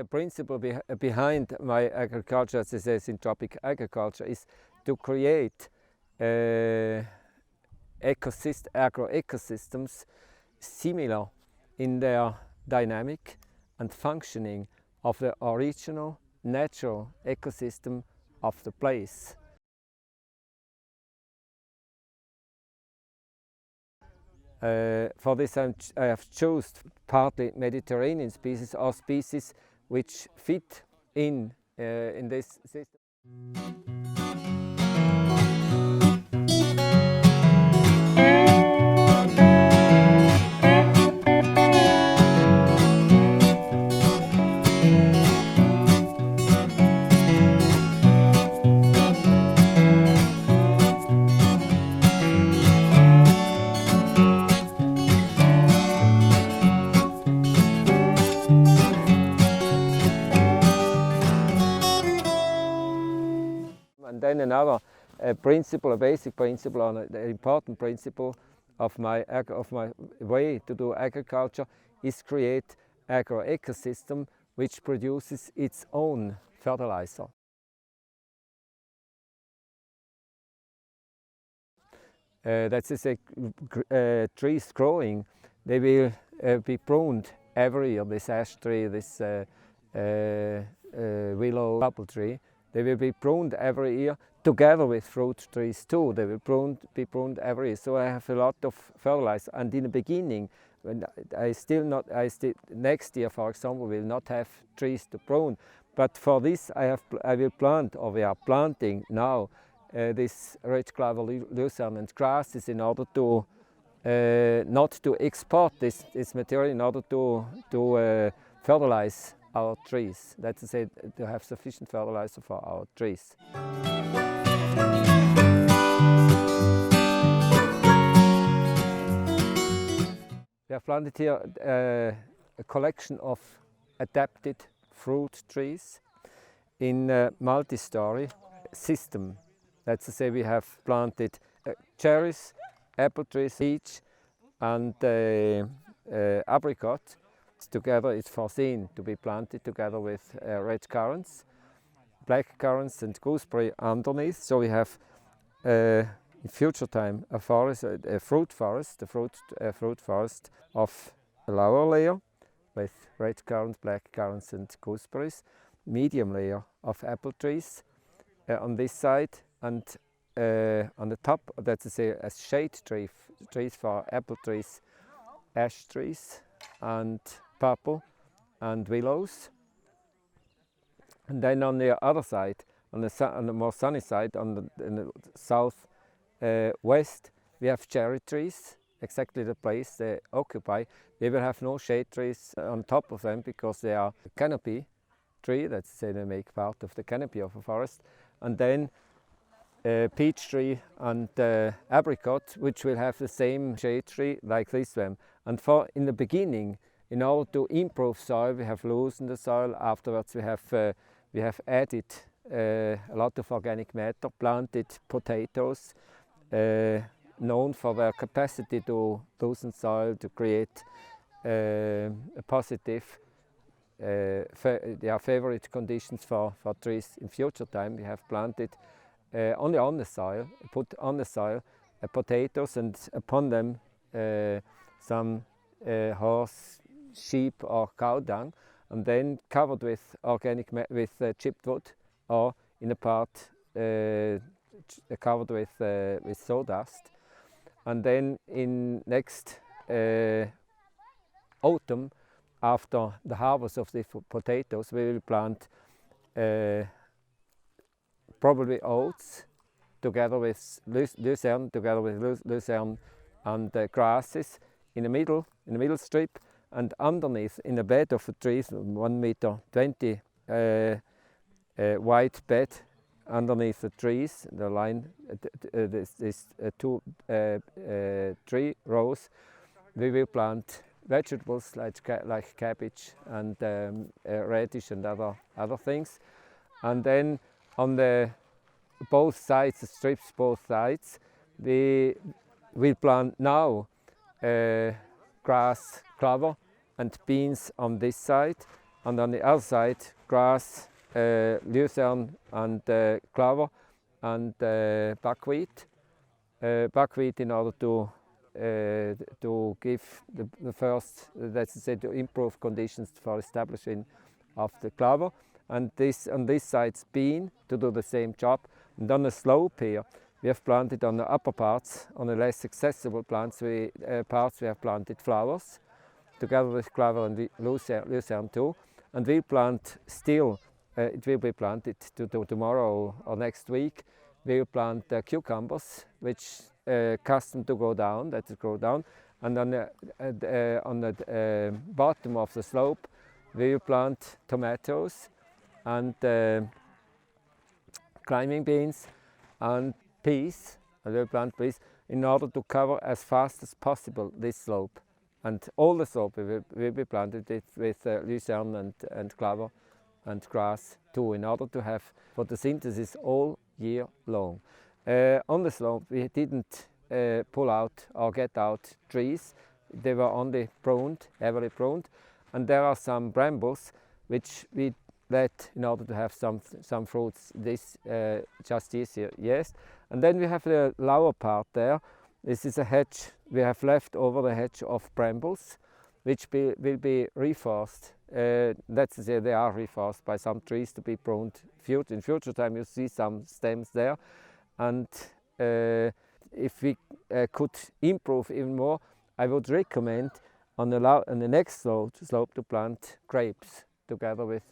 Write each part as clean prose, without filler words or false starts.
The principle behind my agriculture, as I say, syntropic agriculture, is to create agroecosystems similar in their dynamic and functioning of the original natural ecosystem of the place. For this I have chosen partly Mediterranean species or species which fit in this system. And then another principle, a basic principle, and an important principle of my way to do agriculture is create agroecosystem which produces its own fertilizer. That is trees growing, they will be pruned every year. This ash tree, this willow, apple tree, they will be pruned every year together with fruit trees too. They will be pruned every year. So I have a lot of fertilizer. And in the beginning, when next year, for example, will not have trees to prune. But for this, I will plant, or we are planting now, this red clover lucerne and grasses in order to not to export this material, in order to fertilize our trees. That's to say, to have sufficient fertilizer for our trees. We have planted here a collection of adapted fruit trees in a multi-story system. That's to say, we have planted cherries, apple trees, peach and apricot. Together it's foreseen to be planted together with red currants, black currants and gooseberry underneath. So we have in future time a forest, a fruit forest, fruit forest of a lower layer with red currants, black currants and gooseberries, medium layer of apple trees on this side, and on the top, that's to say, as shade trees for apple trees, ash trees and purple and willows. And then on the other side, on the more sunny side, in the south west, we have cherry trees, exactly the place they occupy. They will have no shade trees on top of them because they are a canopy tree, that's to say, they make part of the canopy of a forest. And then peach tree and apricot, which will have the same shade tree like this one. And in the beginning, in order to improve soil, we have loosened the soil. Afterwards, we have added a lot of organic matter, planted potatoes, known for their capacity to loosen soil, to create a positive, favorite conditions for trees in future time. We have planted only on the soil, put on the soil potatoes, and upon them some horse, sheep or cow dung, and then covered with chipped wood, or in a part covered with sawdust. And then in next autumn, after the harvest of the potatoes, we will plant probably oats together with lucerne, and grasses in the middle strip, and underneath, in the bed of the trees, 1.20 meter wide bed underneath the trees, the line, this two tree rows, we will plant vegetables like cabbage and radish and other things. And then on both sides, the strips both sides, we will plant now grass, clover and beans on this side, and on the other side grass, lucerne and clover and buckwheat. Buckwheat in order to give the first, let's say, to improve conditions for establishing of the clover. And this on this side bean to do the same job. And on the slope here, we have planted on the upper parts, on the less accessible parts, we have planted flowers, together with clover and lucerne too. And we'll plant still, it will be planted to tomorrow or next week. We'll plant cucumbers, which custom to go down, that is go down. And on the bottom of the slope, we will plant tomatoes and climbing beans and peas. And we'll plant peas in order to cover as fast as possible this slope. And all the slope will be planted with lucerne and clover and grass too, in order to have photosynthesis all year long. On the slope we didn't pull out or get out trees. They were only pruned, heavily pruned, and there are some brambles which we let in order to have some fruits just this year. Yes, and then we have the lower part there. This is a hedge we have left over, the hedge of brambles, which will be reforested. Let's say they are reforested by some trees to be pruned. In future time you see some stems there, and if we could improve even more, I would recommend on the next slope to plant grapes together with,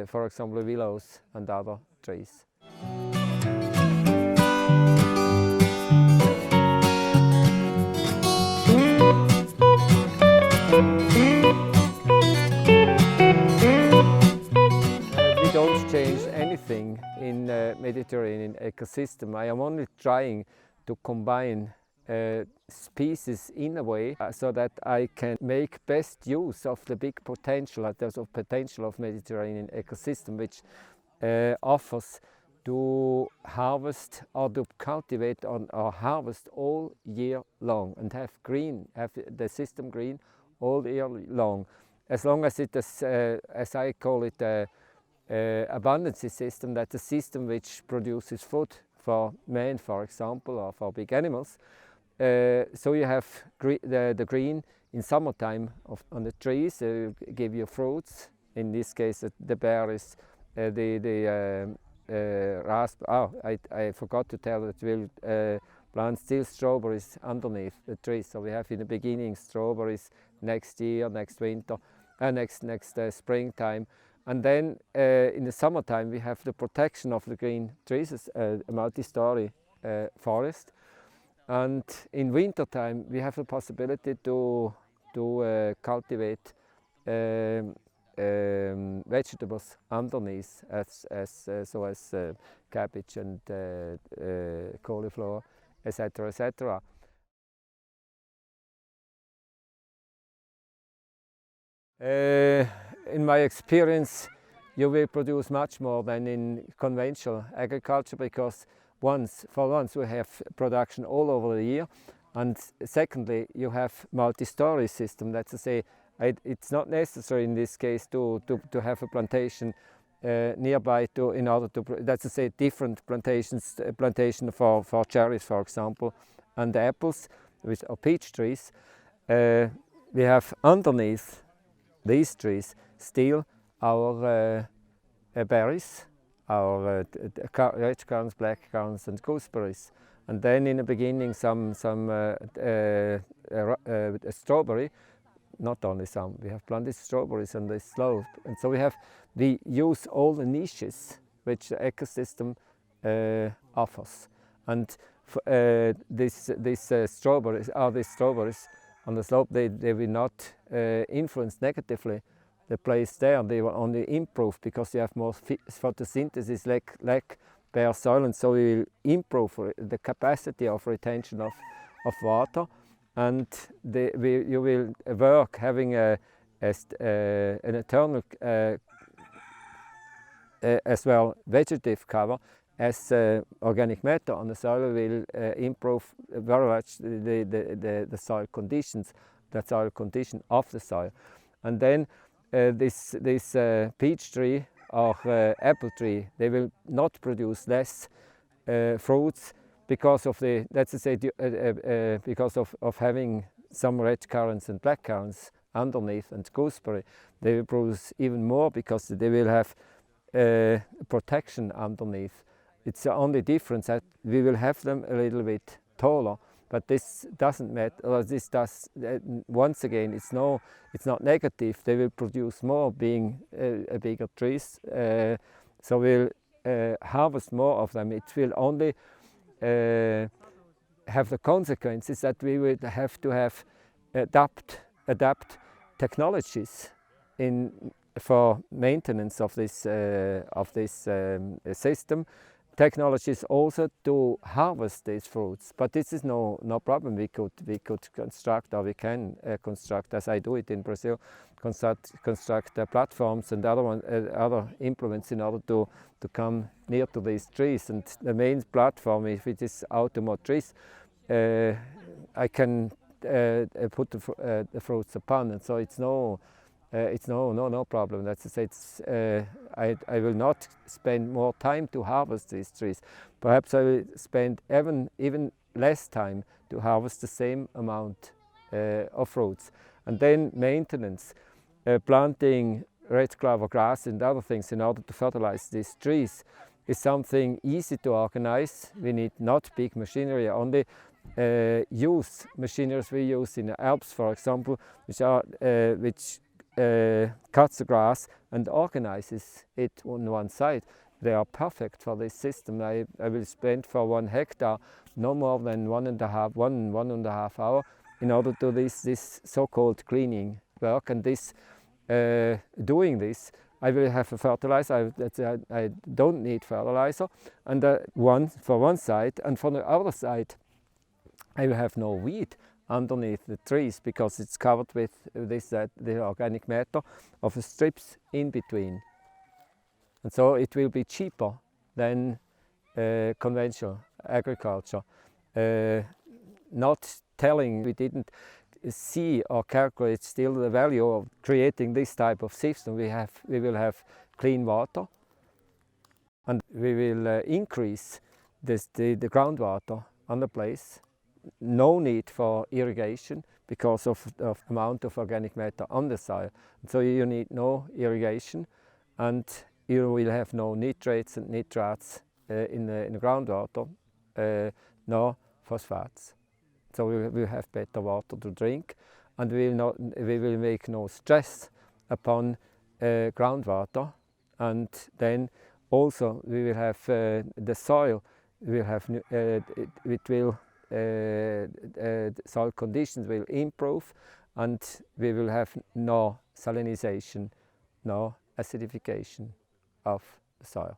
for example, willows and other trees. We don't change anything in Mediterranean ecosystem. I am only trying to combine species in a way so that I can make best use of the big potential, of Mediterranean ecosystem, which offers to harvest or to cultivate or harvest all year long and have the system green all year long, as long as it is, as I call it, abundancy system. That's a system which produces food for man, for example, or for big animals. So you have the green in summertime on the trees, give you fruits. In this case, the berries, the raspberry. Oh, I forgot to tell that we'll plant still strawberries underneath the trees. So we have in the beginning strawberries next year, next winter, next springtime. And then in the summertime we have the protection of the green trees, a multi-story forest. And in winter time we have the possibility to cultivate vegetables underneath, as cabbage and cauliflower, etc., etc. In my experience, you will produce much more than in conventional agriculture, because for once we have production all over the year, and secondly you have multi-story system. That's to say, it's not necessary in this case to have a plantation nearby in order to, that's to say, different plantation for cherries, for example, and apples or peach trees. We have underneath these trees still our berries, our red currants, black currants and gooseberries, and then in the beginning some strawberry. Not only some, we have planted strawberries on this slope, and so we use all the niches which the ecosystem offers. And these strawberries on the slope, they will not influence negatively the place there. They will only improve because you have more photosynthesis, like bare soil, and so we will improve the capacity of retention of water. And you will work having an eternal as well vegetative cover as organic matter on the soil will improve very much the soil conditions, the soil condition of the soil. And then this peach tree or apple tree, they will not produce less fruits because of the, let's say, because of having some red currants and black currants underneath and gooseberry. They will produce even more because they will have protection underneath. It's the only difference that we will have them a little bit taller, but this doesn't matter. Or this does. Once again, it's not negative. They will produce more, being a bigger trees. So we'll harvest more of them. It will only have the consequences that we would have to adapt technologies for maintenance of this system. Technologies also to harvest these fruits, but this is no problem. We could construct, or we can construct, as I do it in Brazil, construct platforms and other implements in order to come near to these trees. And the main platform, if it is automotive trees, I can put the fruits upon, and so it's no problem. That's to say, I will not spend more time to harvest these trees. Perhaps I will spend even less time to harvest the same amount of fruits. And then maintenance, planting red clover grass and other things in order to fertilize these trees is something easy to organize. We need not big machinery, only use machineries we use in the Alps, for example, which cuts the grass and organizes it on one side. They are perfect for this system. I will spend for 1 hectare no more than one and a half hour in order to do this so-called cleaning work. And this doing this, I will have a fertilizer. I don't need fertilizer, and for one side, and for the other side, I will have no weed underneath the trees because it's covered with the organic matter of the strips in between. And so it will be cheaper than conventional agriculture. Not telling, we didn't see or calculate still the value of creating this type of system. We will have clean water, and we will increase the groundwater on the place. No need for irrigation because of the amount of organic matter on the soil. So you need no irrigation, and you will have no nitrates and nitrates in the groundwater, nor phosphates. So we will have better water to drink, and we will make no stress upon groundwater. And then also we will have the soil. We will have soil conditions will improve, and we will have no salinization, no acidification of the soil.